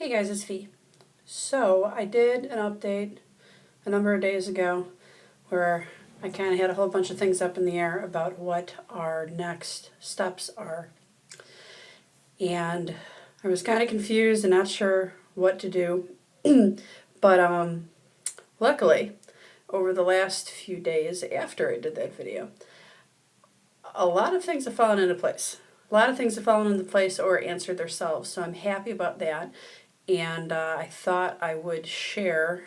Hey guys, it's Fee. So I did an update a number of days ago where I kind of had a whole bunch of things up in the air about what our next steps are. And I was kind of confused and not sure what to do. But luckily, over the last few days after I did that video, a lot of things have fallen into place. A lot of things have fallen into place or answered themselves. So I'm happy about that. And I thought I would share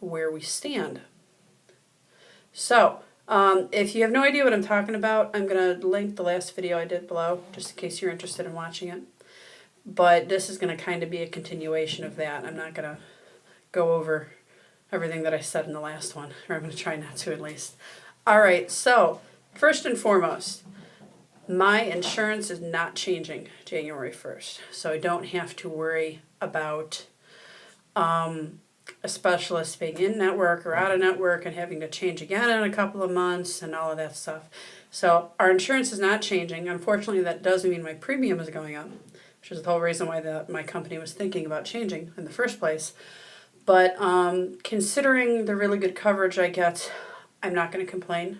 where we stand. So, if you have no idea what I'm talking about, I'm going to link the last video I did below, just in case you're interested in watching it. But this is going to kind of be a continuation of that. I'm not going to go over everything that I said in the last one, or I'm going to try not to at least. All right, so first and foremost, my insurance is not changing January 1st, so I don't have to worry about a specialist being in network or out of network and having to change again in a couple of months and all of that stuff. So our insurance is not changing. Unfortunately, that does mean my premium is going up, which is the whole reason why my company was thinking about changing in the first place. But considering the really good coverage I get, I'm not going to complain.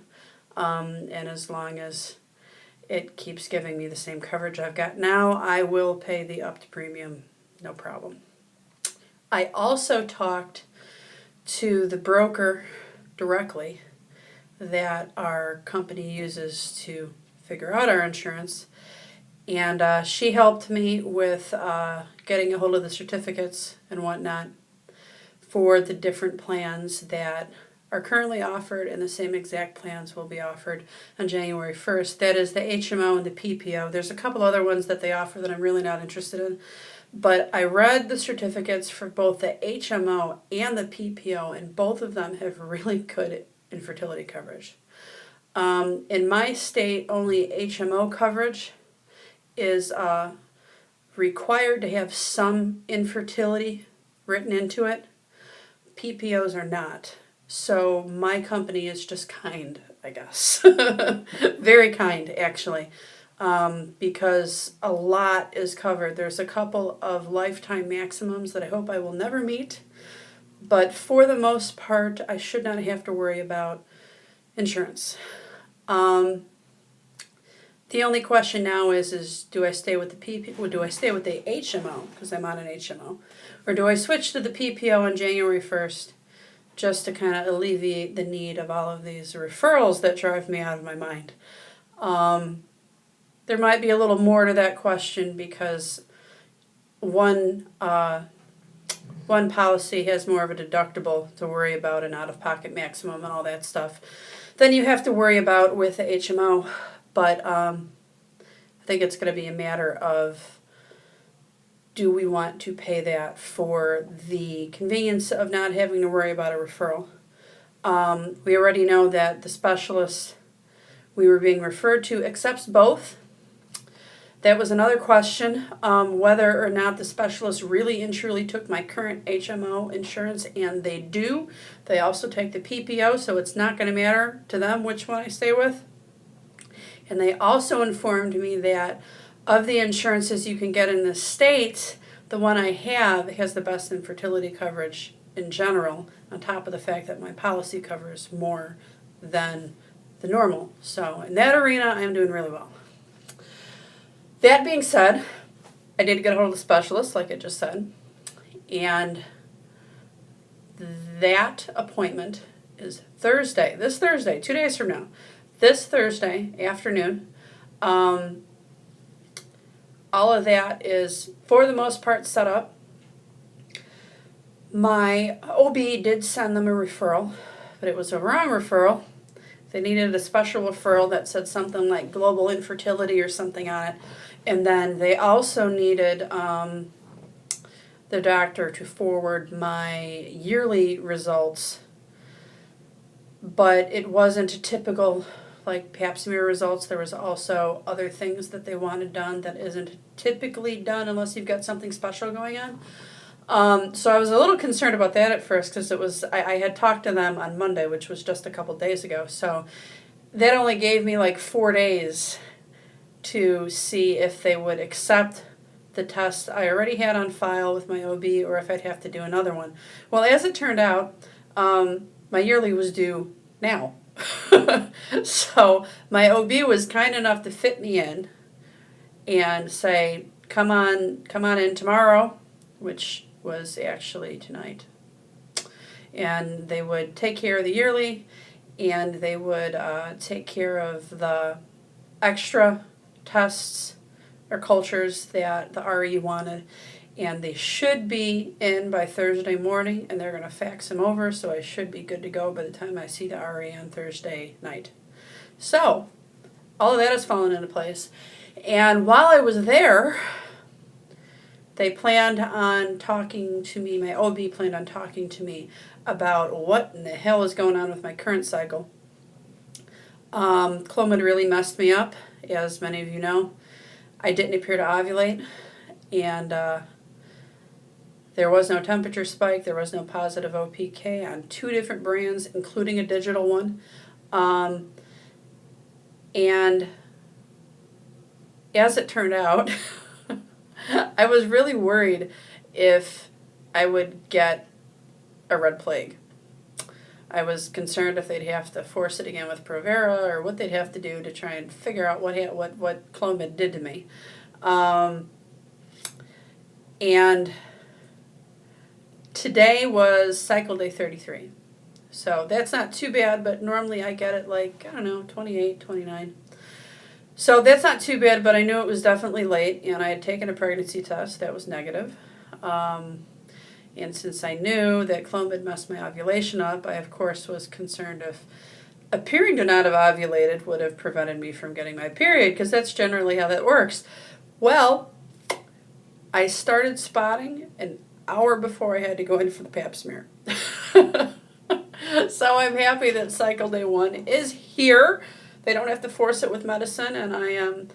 And as long as it keeps giving me the same coverage I've got now, I will pay the upped premium, no problem. I also talked to the broker directly that our company uses to figure out our insurance, and she helped me with getting a hold of the certificates and whatnot for the different plans that are currently offered, and the same exact plans will be offered on January 1st. That is the HMO and the PPO. There's a couple other ones that they offer that I'm really not interested in. But I read the certificates for both the HMO and the PPO, and both of them have really good infertility coverage. In my state, only HMO coverage is required to have some infertility written into it. PPOs are not. So my company is just kind, I guess. Very kind, actually. Because a lot is covered. There's a couple of lifetime maximums that I hope I will never meet, but for the most part, I should not have to worry about insurance. The only question now is do I stay with the PPO, or do I stay with the HMO, because I'm on an HMO, or do I switch to the PPO on January 1st just to kind of alleviate the need of all of these referrals that drive me out of my mind? There might be a little more to that question because one policy has more of a deductible to worry about, an out-of-pocket maximum and all that stuff than you have to worry about with the HMO. But I think it's going to be a matter of, do we want to pay that for the convenience of not having to worry about a referral? We already know that the specialist we were being referred to accepts both. That was another question, whether or not the specialist really and truly took my current HMO insurance, and they do. They also take the PPO, so it's not going to matter to them which one I stay with. And they also informed me that of the insurances you can get in the States, the one I have has the best infertility coverage in general, on top of the fact that my policy covers more than the normal. So in that arena, I'm doing really well. That being said, I did get a hold of the specialist, like I just said, and that appointment is Thursday, this Thursday, 2 days from now, this Thursday afternoon. All of that is, for the most part, set up. My OB did send them a referral, but it was a wrong referral. They needed a special referral that said something like global infertility or something on it. And then they also needed the doctor to forward my yearly results, but it wasn't typical like pap smear results. There was also other things that they wanted done that isn't typically done unless you've got something special going on. So I was a little concerned about that at first, because I had talked to them on Monday, which was just a couple days ago. So that only gave me like 4 days to see if they would accept the test I already had on file with my OB or if I'd have to do another one. Well, as it turned out, my yearly was due now. So my OB was kind enough to fit me in and say, come on in tomorrow, which was actually tonight. And they would take care of the yearly, and they would take care of the extra tests or cultures that the RE wanted. And they should be in by Thursday morning, and they're going to fax them over, so I should be good to go by the time I see the RE on Thursday night. So, all of that has fallen into place. And while I was there, they planned on talking to me, my OB planned on talking to me about what in the hell is going on with my current cycle. Clomid really messed me up, as many of you know. I didn't appear to ovulate, and there was no temperature spike, there was no positive OPK on 2 different brands, including a digital one. And as it turned out, I was really worried if I would get a red plague. I was concerned if they'd have to force it again with Provera or what they'd have to do to try and figure out what Clomid did to me. And today was cycle day 33. So that's not too bad, but normally I get it like, 28, 29. So that's not too bad, but I knew it was definitely late, and I had taken a pregnancy test that was negative. And since I knew that Clomid messed my ovulation up, I of course was concerned if appearing to not have ovulated would have prevented me from getting my period, because that's generally how that works. Well, I started spotting an hour before I had to go in for the pap smear. So I'm happy that cycle day 1 is here. They don't have to force it with medicine, and I am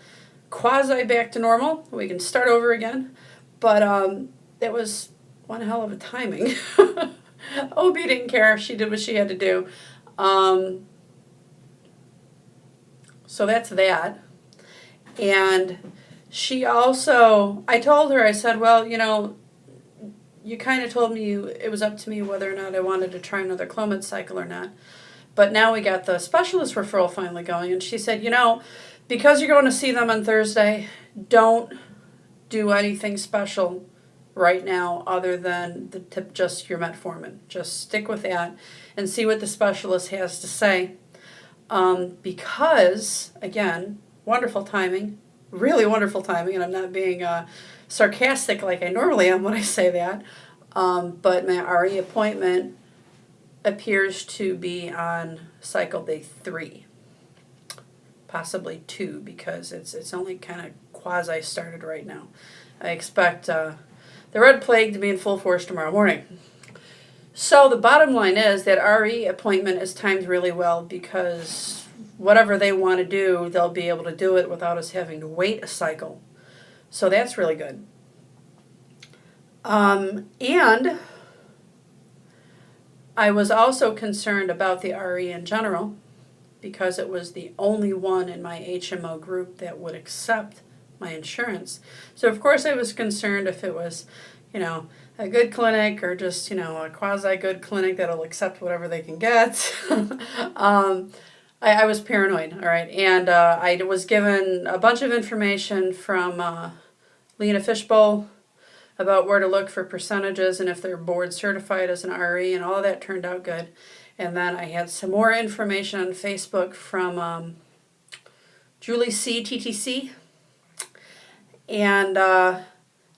quasi back to normal. We can start over again. But it was one hell of a timing. OB didn't care. She did what she had to do. So that's that. And she also, I told her, I said, well, you kind of told me it was up to me whether or not I wanted to try another Clomid cycle or not. But now we got the specialist referral finally going, and she said, because you're going to see them on Thursday, don't do anything special right now other than just your metformin. Just stick with that and see what the specialist has to say. Because, again, wonderful timing, really wonderful timing, and I'm not being sarcastic like I normally am when I say that, but my RE appointment appears to be on cycle day 3, possibly 2, because it's only kind of quasi started right now. I expect the red plague to be in full force tomorrow morning. So the bottom line is that RE appointment is timed really well, because whatever they want to do, they'll be able to do it without us having to wait a cycle. So that's really good. And I was also concerned about the RE in general, because it was the only one in my HMO group that would accept my insurance. So of course I was concerned if it was, a good clinic or just, a quasi-good clinic that'll accept whatever they can get. I was paranoid, all right, and I was given a bunch of information from Lena Fishbowl about where to look for percentages and if they're board certified as an RE, and all of that turned out good. And then I had some more information on Facebook from Julie C. TTC, and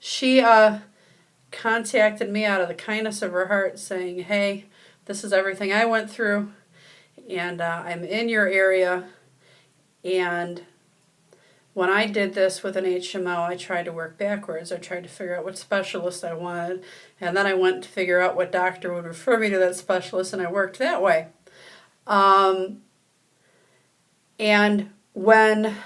she contacted me out of the kindness of her heart saying, hey, this is everything I went through, and I'm in your area, and when I did this with an HMO, I tried to work backwards. I tried to figure out what specialist I wanted, and then I went to figure out what doctor would refer me to that specialist, and I worked that way. And when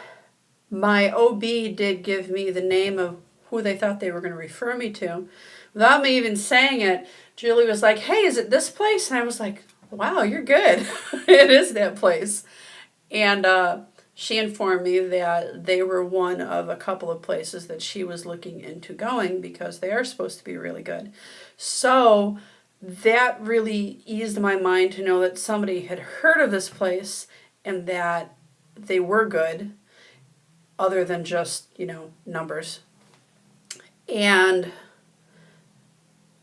my OB did give me the name of who they thought they were going to refer me to, without me even saying it, Julie was like, hey, is it this place? And I was like, wow, you're good. It is that place. And she informed me that they were one of a couple of places that she was looking into going because they are supposed to be really good. So that really eased my mind to know that somebody had heard of this place and that they were good, other than just, numbers. And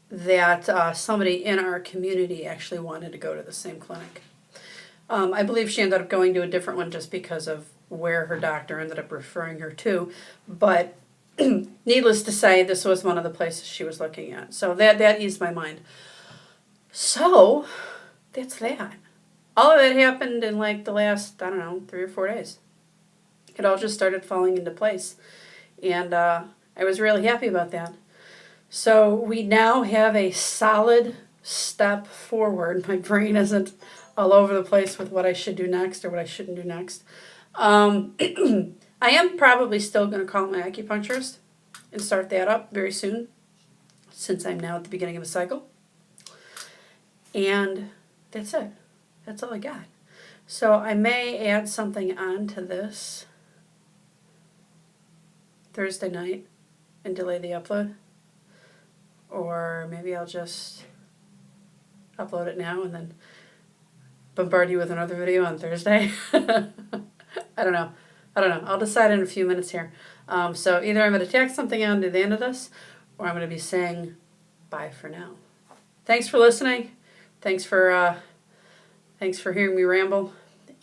that somebody in our community actually wanted to go to the same clinic. I believe she ended up going to a different one just because of where her doctor ended up referring her to. But needless to say, this was one of the places she was looking at. So that eased my mind. So that's that. All of that happened in like the last, 3 or 4 days. It all just started falling into place. And I was really happy about that. So we now have a solid step forward. My brain isn't all over the place with what I should do next or what I shouldn't do next. I am probably still going to call my acupuncturist and start that up very soon, since I'm now at the beginning of a cycle. And that's it. That's all I got. So I may add something onto this Thursday night and delay the upload. Or maybe I'll just upload it now and then bombard you with another video on Thursday. I don't know. I'll decide in a few minutes here. So either I'm going to tack something on to the end of this, or I'm going to be saying bye for now. Thanks for listening. Thanks for hearing me ramble.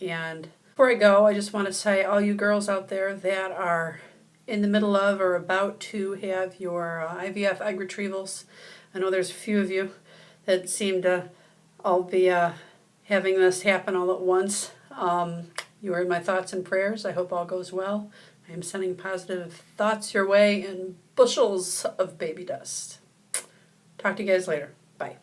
And before I go, I just want to say, all you girls out there that are in the middle of or about to have your IVF egg retrievals, I know there's a few of you that seem to all be having this happen all at once. You are in my thoughts and prayers. I hope all goes well. I am sending positive thoughts your way and bushels of baby dust. Talk to you guys later. Bye.